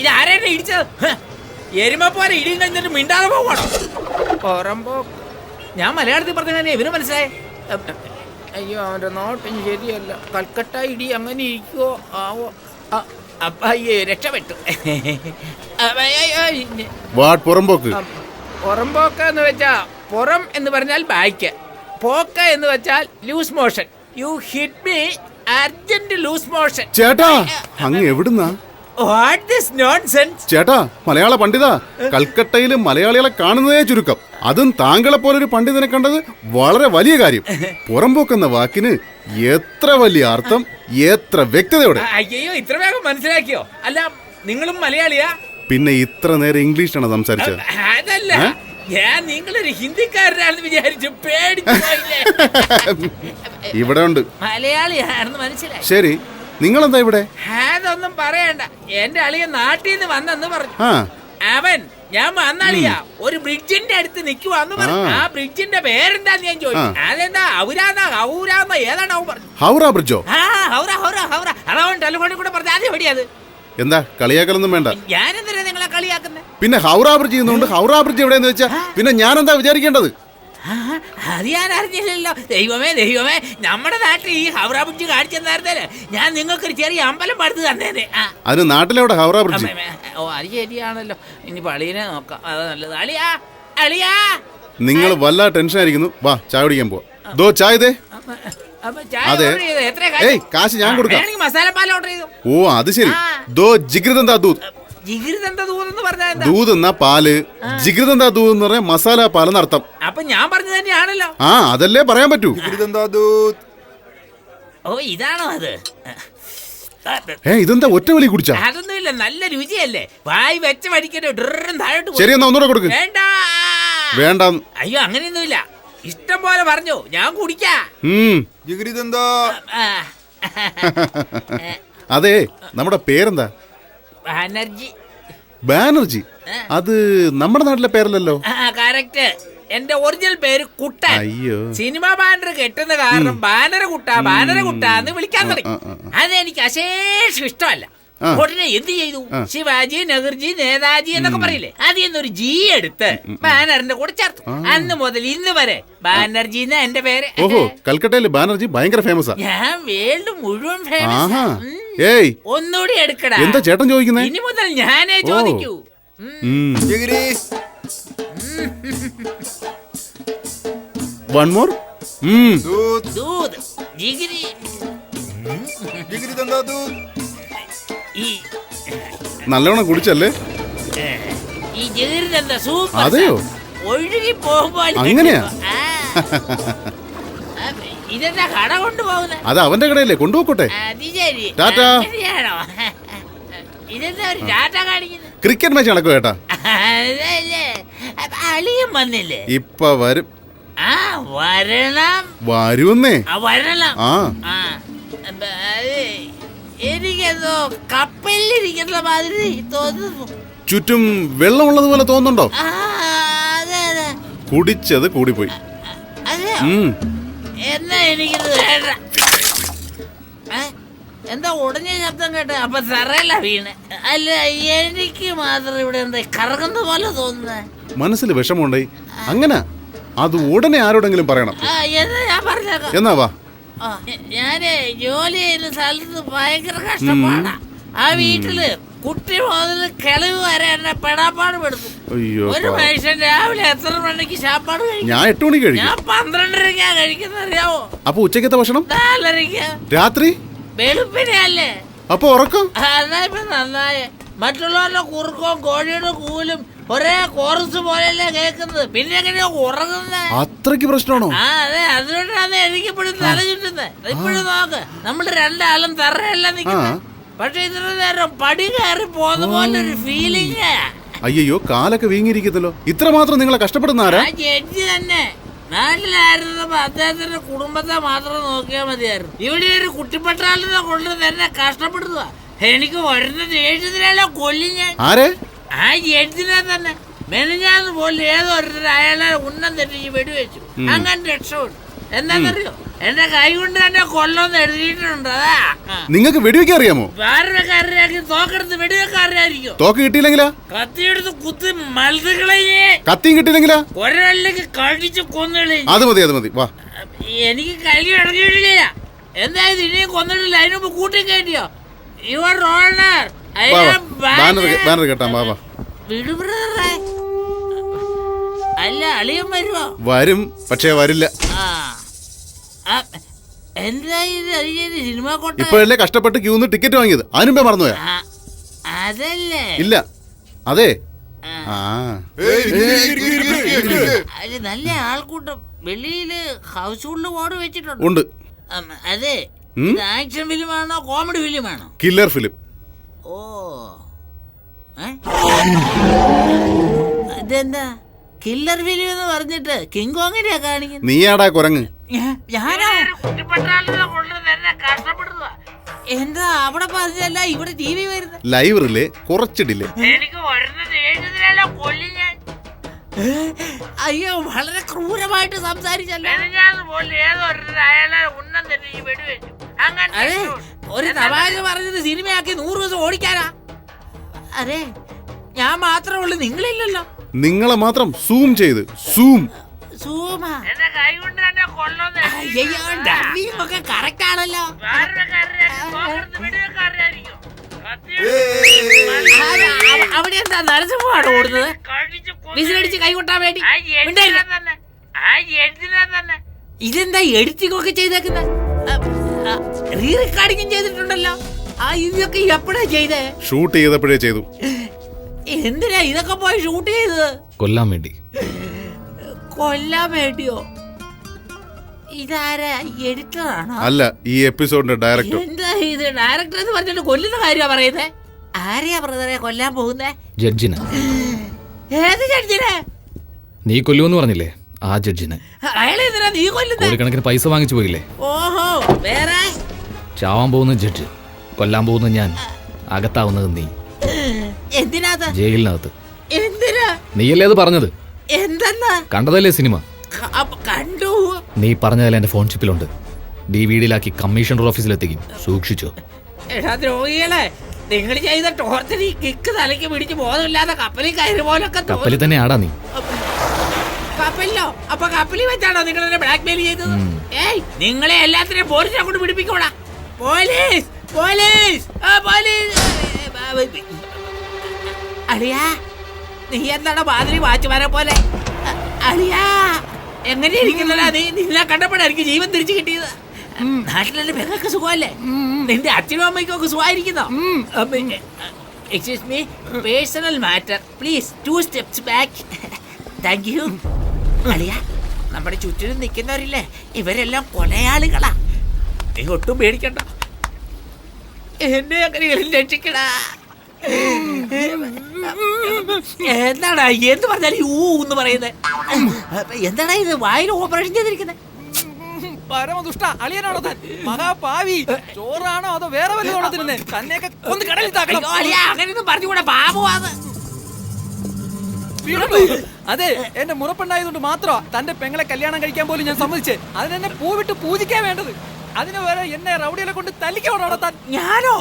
ഇതാരെന്നെ ഇടിച്ചത്? എരുമ പോലെ ഇടിയും കഴിഞ്ഞിട്ട് മിണ്ടാതെ പോകണം. പുറമ്പോ ഞാൻ മലയാളത്തിൽ പറഞ്ഞ ഇവന് മനസ്സിലായി. അയ്യോ അവന്റെ നോട്ടിന് ശരിയല്ല. കൽക്കട്ട ഇടി അങ്ങനെ ഇരിക്കുവോ ആവോ? അപ്പൊ അയ്യോ രക്ഷപ്പെട്ടു. പുറമ്പോക്ക് എന്ന് വെച്ചാ പുറം എന്ന് പറഞ്ഞാൽ ബാക്ക്, പോക്ക എന്ന് വെച്ചാൽ loose motion. You hit me urgent loose motion. ചേട്ടാ അങ്ങ് എവിടുന്നാ? What this nonsense? ചേട്ടാ മലയാള പണ്ഡിത, കൽക്കട്ടയിൽ മലയാളികളെ കാണുന്നതേ ചുരുക്കം. അതും താങ്കളെ പോലൊരു പണ്ഡിതനെ കണ്ടത് വളരെ വലിയ കാര്യം. പുറമ്പോക്കെന്ന വാക്കിന് എത്ര വലിയ അർത്ഥം, എത്ര വ്യക്തതയോടെ. അയ്യോ ഇത്ര വേഗം മനസ്സിലാക്കിയോ? അല്ല നിങ്ങളും മലയാളിയാ? പിന്നെ ഇത്ര നേരം ഇംഗ്ലീഷാണ് സംസാരിച്ചത്? അതല്ല, ഞാൻ നിങ്ങളൊരു ഹിന്ദിക്കാരനാണെന്ന് വിചാരിച്ചു പേടിച്ചു. ഇവിടെ ഉണ്ട് മലയാളിയാണെന്ന് മനസ്സിലായി. ശരി, നിങ്ങളെന്താ ഇവിടെ? അതൊന്നും പറയണ്ട, എന്റെ അളിയ നാട്ടിൽ നിന്ന് വന്നെന്ന് പറഞ്ഞു. അവൻ ഞാൻ വന്നളിയാ ഒരു ബ്രിഡ്ജിന്റെ അടുത്ത് നിക്കുവാന്ന് പറഞ്ഞു. ആ ബ്രിഡ്ജിന്റെ പേരെന്താന്ന് ഞാൻ ചോദിച്ചു. അതെന്താ ഹൗരാന്ന ഏതാണ് അവൻ പറഞ്ഞു. ഹൗറ ബ്രിഡ്ജോ? അതവൻ ടെലിഫോണിൽ കൂടെ പറഞ്ഞു. അത് എവിടെയത്? എന്താ കളിയാക്കലൊന്നും വേണ്ട. ഞാനെന്തിനാ നിങ്ങളെ കളിയാക്കുന്നത്? പിന്നെ ഹൗറ ബ്രിഡ്ജ് ചെയ്യുന്നുണ്ട്. ഹൗറ ബ്രിഡ്ജ് എവിടെയെന്ന് വെച്ചാ പിന്നെ ഞാൻ എന്താ വിചാരിക്കേണ്ടത്? അത് ഞാൻ അറിഞ്ഞില്ലല്ലോ. ദൈവമേ ദൈവമേ, നമ്മുടെ നാട്ടിൽ ഈ ഹൗറ ബ്രിഡ്ജ് കാണിച്ചെന്നായിരുന്നല്ലേ ഞാൻ നിങ്ങൾക്കൊരു ചെറിയ അമ്പലം പടുത്ത് തന്നേനെ. അത് നാട്ടിലെവിടെ ഹൗറ ബ്രിഡ്ജ്? ഓ അത് ശരിയാണല്ലോ. ഇനി പളീനെ നോക്കാം, അതാ നല്ലത്. അളിയാ അളിയാ, നിങ്ങൾ വല്ല ടെൻഷൻ ആയിരിക്കുന്നു. വാ ചായ കുടിക്കാൻ പോവാ. ദോ ചായ ദേ. അതെ, ഏയ് കാശ് ഞാൻ കൊടുക്കാം. മസാലപ്പാൽ ഓർഡർ ചെയ്തു. ഓ അത് ശരി. ദോ ജിഗ്രിതെന്താ ദൂത്. ദൂത് എന്നാ പാല്, ജിഗ്രിതെന്താ ദൂത് എന്ന് പറഞ്ഞാൽ മസാല പാലെന്നർത്ഥം. അപ്പൊ ഞാൻ പറഞ്ഞു തന്നെയാണല്ലോ. ആ അതല്ലേ പറയാൻ പറ്റൂ. ഓ ഇതാണോ അത്? ഇതെന്താ ഒറ്റ വലി കുടിച്ചാ? അതൊന്നുമില്ല, നല്ല രുചിയല്ലേ. വായി വെച്ച വടിക്കട്ടെ. ശരി എന്നാ ഒന്നുകൂടെ കൊടുക്ക്. വേണ്ട വേണ്ട. അയ്യോ അങ്ങനെയൊന്നുമില്ല, ഇഷ്ടം പോലെ പറഞ്ഞു, ഞാൻ കുടിക്കാം. അതെ, നമ്മുടെ പേരെന്താ? ബാനർജി. ബാനർജി? അത് നമ്മുടെ നാട്ടിലെ പേരല്ലല്ലോ. കറക്റ്റ്. എന്റെ ഒറിജിനൽ പേര് കുട്ടൻ. അയ്യോ, സിനിമ ബാനർ കെട്ടുന്ന കാരണം ബാനര കുട്ടാന്ന് വിളിക്കാൻ തുടങ്ങി. അതെനിക്ക് അശേഷം ഇഷ്ടമല്ല. ഉടനെ എന്ത് ചെയ്തു? ശിവാജി, നെഹ്റുജി, നേതാജി എന്നൊക്കെ പറയില്ലേ, അതിൽ നിന്നൊരു ജി എടുത്ത് ബാനറിന്റെ കൂടെ ചേർത്തു. അന്ന് മുതൽ ഇന്ന് വരെ ബാനർജി എന്ന എന്റെ പേര്. ഓഹോ, കൽക്കട്ടയില് ബാനർജി ഭയങ്കര ഫേമസ്. ഞാൻ വേൾഡ് മുഴുവൻ ഫേമസ്. ഏയ് ഒന്നുകൂടി എടുക്കടാ. എന്താ ചേട്ടൻ ചോദിക്കുന്നേ? ഇനി മുതൽ ഞാനേ ചോദിക്കൂ. One more. നല്ലോണം കുടിച്ചല്ലേ? അതെയോ? ഒഴുകി പോകുമ്പോ അങ്ങനെയാ? ഇതെന്താ കട കൊണ്ടുപോകുന്നത്? അത് അവന്റെ കടയല്ലേ, കൊണ്ടുപോക്കോട്ടെ. ടാറ്റാ. ഇതെന്താ ഒരു ടാറ്റ കാണിക്കുന്നത്? ക്രിക്കറ്റ് മാച്ച് നടക്കും ചേട്ടാ. അളിയും വന്നില്ലേ? ഇപ്പൊ വരും. വരണം. വരുന്നേ. വരണം. എനിക്കെന്തോ കപ്പലിരിക്കുന്ന മാതിരി തോന്നുന്നു. ചുറ്റും വെള്ളമുള്ളത് പോലെ തോന്നുന്നുണ്ടോ? അതെ അതെ. കുടിച്ചത് കൂടിപ്പോയി. എന്നാ എനിക്കിത് വേണ്ട. എന്താ ഉടഞ്ഞ ശബ്ദം കേട്ട? അപ്പൊ തറയല്ല വീണ്. അല്ല എനിക്ക് മാത്രം ഇവിടെ എന്താ കറങ്ങുന്ന പോലെ തോന്നുന്നേ? മനസ്സിൽ വിഷമമുണ്ടായി. അങ്ങനെ അത് ഉടനെ ആരോടെങ്കിലും പറയണം. എന്നാ ഞാൻ പറഞ്ഞേക്കാം. എന്നാ വാ. ഞാന് ജോലി ചെയ്യുന്ന സ്ഥലത്ത് ഭയങ്കര കഷ്ടപ്പാടാ. ആ വീട്ടില് കുട്ടി മുതൽ കിളവ് വരെ എന്നെ പെടാപ്പാട് പെടുത്തും. ഒരു മനുഷ്യൻ രാവിലെ എത്ര മണിക്ക് ശാപ്പാട് കഴിക്കും? ഞാൻ 8 മണിക്ക് കഴിക്കും. ഞാൻ 12:30 കഴിക്കുന്ന അറിയാവോ? അപ്പൊ ഉച്ചക്കത്തെ ഭക്ഷണം 4:30. രാത്രി വെളുപ്പിനെയല്ലേ? അപ്പൊ ഉറക്കം? അതാ ഇപ്പൊ നന്നായേ. മറ്റുള്ളവരുടെ കുറുക്കവും കോഴിയുടെ കൂലും ഒരേ കോറസ് പോലെയല്ലേ കേൾക്കുന്നത്. പിന്നെ എങ്ങനെയാ ഉറങ്ങുന്നത്? അത്രയ്ക്ക് പ്രശ്നമാണോ? അതെ, അതുകൊണ്ടാണ് എനിക്ക് ഇപ്പോഴും തല ചുറ്റുന്നത്. ഇപ്പോഴും നോക്ക്, നമ്മള് രണ്ടാളും തറയല്ല നിൽക്കുന്നത്. പക്ഷെ ഇത്ര നേരം പടി കയറി പോന്ന പോലെ ഒരു ഫീലിംഗ്. അയ്യോ, കാലൊക്കെ വീങ്ങിയിരിക്കത്തല്ലോ. ഇത്ര മാത്രം നിങ്ങളെ കഷ്ടപ്പെടുന്ന ആരാ? ജഡ്ജി തന്നെ. നാട്ടിലായിരുന്നപ്പോ അദ്ദേഹത്തിന്റെ കുടുംബത്തെ മാത്രം നോക്കിയാൽ മതിയായിരുന്നു. ഇവിടെ ഒരു കുട്ടിപ്പട്ടാളിനെ കൊണ്ട് തന്നെ കഷ്ടപ്പെടുക. എനിക്ക് വരുന്ന ദേഷ്യത്തിലല്ല കൊല്ലി ഞാൻ. ആ ജഡ്ജിനെ തന്നെ. മെനഞ്ഞാന്ന് പോലും ഏതോ അയാളെ ഉന്നം തെറ്റിച്ച് വെടിവെച്ചു. അങ്ങനെ രക്ഷപ്പെട്ടു. എന്താന്നറിയോ, എന്റെ കൈ കൊണ്ട് തന്നെ കൊല്ലൊന്ന് എഴുതിയിട്ടുണ്ട്. അതാ നിങ്ങൾക്ക് വെടിവെക്കാൻ അറിയാമോ? വേറൊരു കാരനാക്കി തോക്കെടുത്ത് വെടിവെക്കാരനായിരിക്കും. തോക്ക് കിട്ടിയില്ലെങ്കിലാ? കത്തിയെടുത്ത് കുത്തി മത്സകളെ. കത്തിയും കിട്ടിയില്ലെങ്കിലാ? ഒരാളിലേക്ക് കടിച്ച് കൊന്നുകളെ. അത് മതി വാ. എനിക്ക് കൈ ഇറങ്ങിയിട്ടില്ല. എന്തായാലും ഇനിയും കൊന്നിട്ടില്ല. അതിനുമ്പ് കൂട്ടി കയറ്റിയോ? Your honour. ബാനർ കേട്ടാ വാ. വിടുബ്രേ. അല്ല അളിയൻ വരുമോ? വരും, പക്ഷേ വരില്ല. സിനിമ കൊട്ട ഇപ്പോഴല്ലേ കഷ്ടപ്പെട്ട് ക്യൂന്ന് ടിക്കറ്റ് വാങ്ങിയത്, അതിനുമ്പേ മറന്നുപോയാ? അതല്ലേ. ഇല്ല അതെ. നല്ല ആൾക്കൂട്ടം. വെളിയില് ഹൗസ് ഹോൾഡ് ബോർഡ് വെച്ചിട്ടുണ്ട്. ഉണ്ട്. അതെ. ആക്ഷൻ ഫിലിമാണോ കോമഡി ഫിലിമാണോ? Killer film. ഓ ഇതെന്താ കില്ലർ ഫിലിം എന്ന് പറഞ്ഞിട്ട് കിങ് കോങ്ങിനെയാ കാണിക്കുന്നത്? നീയാടാ കുരങ്ങ്. ഞാനോ? എന്താ അവിടെ പറഞ്ഞല്ല ഇവിടെ ടി വി വരുന്നത്? ലൈവ് റിലേ കുറച്ച് ഡിലേ. എനിക്ക് അയ്യോ വളരെ ക്രൂരമായിട്ട് സംസാരിച്ചല്ലോ. അതെ, ഒരു തമാശ പറഞ്ഞത് സിനിമയാക്കി 100 ദിവസം ഓടിക്കാനാ. അതെ, ഞാൻ മാത്രമേ ഉള്ളൂ, നിങ്ങളില്ലല്ലോ. നിങ്ങളെ മാത്രം സൂം ചെയ്ത് കറക്റ്റ് ആണല്ലോ. അവിടെ എന്താ നരസിംഹമാണ് ഓടുന്നത്? വിസിലടിച്ച് കൈകൊട്ടാൻ വേണ്ടി. ഇതെന്താ എഡിറ്റിംഗ് ഒക്കെ ചെയ്തേക്കുന്നത്? റീ റെക്കോർഡിംഗും ചെയ്തിട്ടുണ്ടല്ലോ. ഇതൊക്കെ എപ്പോഴാ ചെയ്തേ? ഷൂട്ട് ചെയ്തപ്പോഴേ ചെയ്തു. എന്തിനാ ഇതൊക്കെ പോയി ഷൂട്ട് ചെയ്തത്? കൊല്ലാൻ വേണ്ടി. കൊല്ലാൻ വേണ്ടിയോ? ഇതാരാ, എഡിറ്ററാണോ? അല്ല, ഈ എപ്പിസോഡിന്റെ ഡയറക്ടർ. എന്താ ഇത് ഡയറക്ടർ എന്ന് പറഞ്ഞിട്ട് കൊല്ലുന്ന കാര്യമാ പറയുന്നേ? ആരെയാ ബ്രദറെ കൊല്ലാൻ പോകുന്നേ? ജഡ്ജിനെ. ഏത് ജഡ്ജിനെ? നീ കൊല്ലുമെന്ന് പറഞ്ഞില്ലേ, ആ ജഡ്ജിനെ. അയാളെ എന്തിനാ നീ കൊല്ലുന്നത്? കോടിക്കണക്കിന് പൈസ വാങ്ങിച്ചു പോയില്ലേ? ഓഹോ, വേറെ? ചാവാൻ പോകുന്ന ജഡ്ജ്, കൊല്ലാൻ പോകുന്ന ഞാൻ, അകത്താവുന്നത് നീ. എന്തിനാ? ജയിലിനകത്ത്. എന്തിനാ? നീയല്ലേ അത് പറഞ്ഞത്? എന്തെന്നാ? കണ്ടതല്ലേ സിനിമ? കണ്ടു. നീ പറഞ്ഞതല്ലേ എന്റെ ഫോൺ ചിപ്പിലുണ്ട്. DVD-ലാക്കി കമ്മീഷണർ ഓഫീസിലെത്തിക്കും, സൂക്ഷിച്ചോ. എടാ ദ്രോഹികളെ, നിങ്ങൾ ചെയ്ത ടോർച്ചർ ഈ കിക്ക് തലയ്ക്ക് പിടിച്ച് ബോധമില്ലാതെ കപ്പലിൽ കയറി പോലൊക്കെ. കപ്പലിൽ തന്നെ ആടാ നീ. കപ്പലിലോ? അപ്പൊ കപ്പലിൽ വെച്ചാണോ നിങ്ങൾ എന്നെ ബ്ലാക്ക് മെയിൽ ചെയ്തത്? ഏയ്, നിങ്ങളെ എല്ലാത്തിനെയും പോലീസിനെ കൊണ്ട് പിടിപ്പിക്കോടാ. Police police police. അളിയാ, നീ എന്താണ് മാതിരി വാച്ചുമാരെ പോലെ? അളിയാ, എങ്ങനെ ഇരിക്കുന്നല്ല നീ? നിന്നെ കണ്ടപ്പോഴായിരിക്കും ജീവൻ തിരിച്ചു കിട്ടിയത്. നാട്ടിലെ പെങ്ങൾക്ക് സുഖമല്ലേ? നിന്റെ അച്ഛനും അമ്മയ്ക്കും ഒക്കെ സുഖമായിരിക്കുന്നോ? Excuse me, personal matter please 2 steps back. Thank you. അളിയാ, നമ്മുടെ ചുറ്റിനും നിൽക്കുന്നവരില്ലേ, ഇവരെല്ലാം കൊലയാളികളാ. നീ ഒട്ടും പേടിക്കണ്ട, എന്നെ അങ്ങനെ രക്ഷിക്കടാ. എന്താടാ എന്ത് പറഞ്ഞാലും ഊന്ന് പറയുന്നത്? എന്താടാ ഇത് വായിൽ ഓപ്പറേഷൻ ചെയ്തിരിക്കുന്നത്? പരമദുഷ്ട അളിയനാണോ താൻ? മഹാപാവി. ചോറാണോ അതോ വേറെ വല്ലതാണോ തിന്നെ? തന്നെയൊക്കെ ഒന്ന് കടലിൽ താക്കണം. അങ്ങനെയൊന്നും പറഞ്ഞുകൂടെ, പാപമാണ്. അതെ, എന്റെ മുറപ്പെണ്ണായതുകൊണ്ട് മാത്രമാ തന്റെ പെങ്ങളെ കല്യാണം കഴിക്കാൻ പോലും ഞാൻ സമ്മതിച്ചേ. അതിനെന്നെ പൂവിട്ട് പൂജിക്കാൻ വേണ്ടത്. അതിന് വരെ എന്നെ റൗഡികളെ കൊണ്ട് തല്ലിക്കോണോ താൻ? ഞാനോ?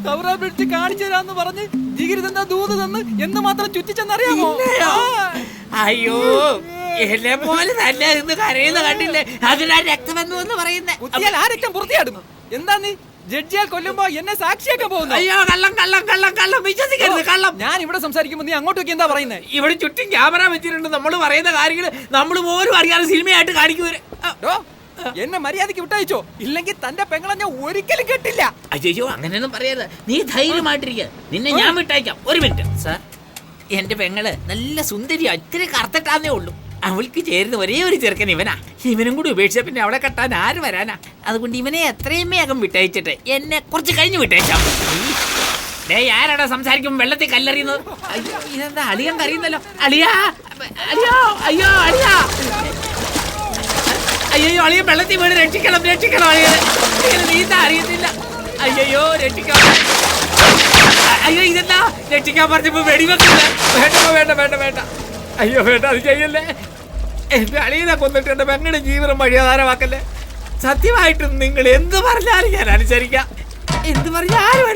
കവറാ പിടിച്ച് കാണിച്ചു തരാന്ന് പറഞ്ഞ് ജിഗിരി തന്ന ദൂത് തന്ന് എന്ന് മാത്രം ചുറ്റിച്ചെന്നറിയാമോ? അയ്യോ, എന്നെ പോലെ തന്നെ ഇന്ന് കരയുന്ന കണ്ടില്ലേ? അതിനാ രക്തമെന്ന് പറയുന്നേ. ആ രക്തം പുറത്തിയാടുന്നു. എന്താ നീ ജഡ്ജിയാൽ കൊല്ലുമ്പോ എന്നെ സാക്ഷിയാക്കാൻ പോകുന്നു? അയ്യോ, കള്ളം കള്ളം കള്ളം കള്ളം, വിശ്വസിക്കരുത്, കള്ളം. ഞാൻ ഇവിടെ സംസാരിക്കുമ്പോ നീ അങ്ങോട്ടേക്ക് എന്താ പറയുന്നത്? ഇവിടെ ചുറ്റും ക്യാമറ വെച്ചിട്ടുണ്ട്. നമ്മൾ പറയുന്ന കാര്യങ്ങൾ നമ്മൾ പോലും അറിയാതെ സിനിമയായിട്ട് കാണിക്കുവരെ. എന്നെ മര്യാദക്ക് വിട്ടയച്ചോ, ഇല്ലെങ്കിൽ തന്റെ പെങ്ങളെ ഞാൻ ഒരിക്കലും കെട്ടില്ല. അയ്യോ, അങ്ങനെയൊന്നും പറയരുത്. നീ ധൈര്യമായിട്ടിരിക്കുക, നിന്നെ ഞാൻ വിട്ടയക്കാം. ഒരു മിനിറ്റ് സാർ, എന്റെ പെങ്ങള് നല്ല സുന്ദരിയാ, ഇത്തിരി കറുത്തിട്ടാന്നേ ഉള്ളൂ. അവൾക്ക് ചേരുന്ന ഒരേ ഒരു ചെറുക്കൻ ഇവനാ. ഇവനും കൂടി ഉപേക്ഷിച്ച പിന്നെ അവളെ കെട്ടാൻ ആര് വരാനാ? അതുകൊണ്ട് ഇവനെ എത്രയും വേഗം വിട്ടയച്ചിട്ട് എന്നെ കുറച്ച് കഴിഞ്ഞ് വിട്ടയച്ചാം. ആരാടാ സംസാരിക്കുമ്പോ വെള്ളത്തിൽ കല്ലെറിയുന്നത്? അയ്യോ, ഇതെന്താ അളിയൻ കറിയുന്നല്ലോ? അളിയാ, അയ്യോ അയ്യോ അളിയാ, അയ്യോ അളിയൻ വെള്ളത്തിൽ വീണ് രക്ഷിക്കണം, രക്ഷിക്കണം അളിയനെ. നീന്താ അറിയത്തില്ല. അയ്യോ രക്ഷിക്കണം. അയ്യോ, ഇതെന്താ രക്ഷിക്കാൻ പറഞ്ഞപ്പോ വെടിവെക്കുന്നത്? വേണ്ട വേണ്ട വേണ്ട വേണ്ട. അയ്യോ വേണ്ട, അത് ചെയ്യല്ലേ. എന്റെ അളിയനെ കൊന്നിട്ട് എന്റെ പെങ്ങളുടെ ജീവിതം വഴിയാധാരമാക്കല്ലേ. സത്യമായിട്ടും നിങ്ങൾ എന്ത് പറഞ്ഞാലും ഞാൻ അനുസരിക്കാം. എന്ത് പറഞ്ഞാലും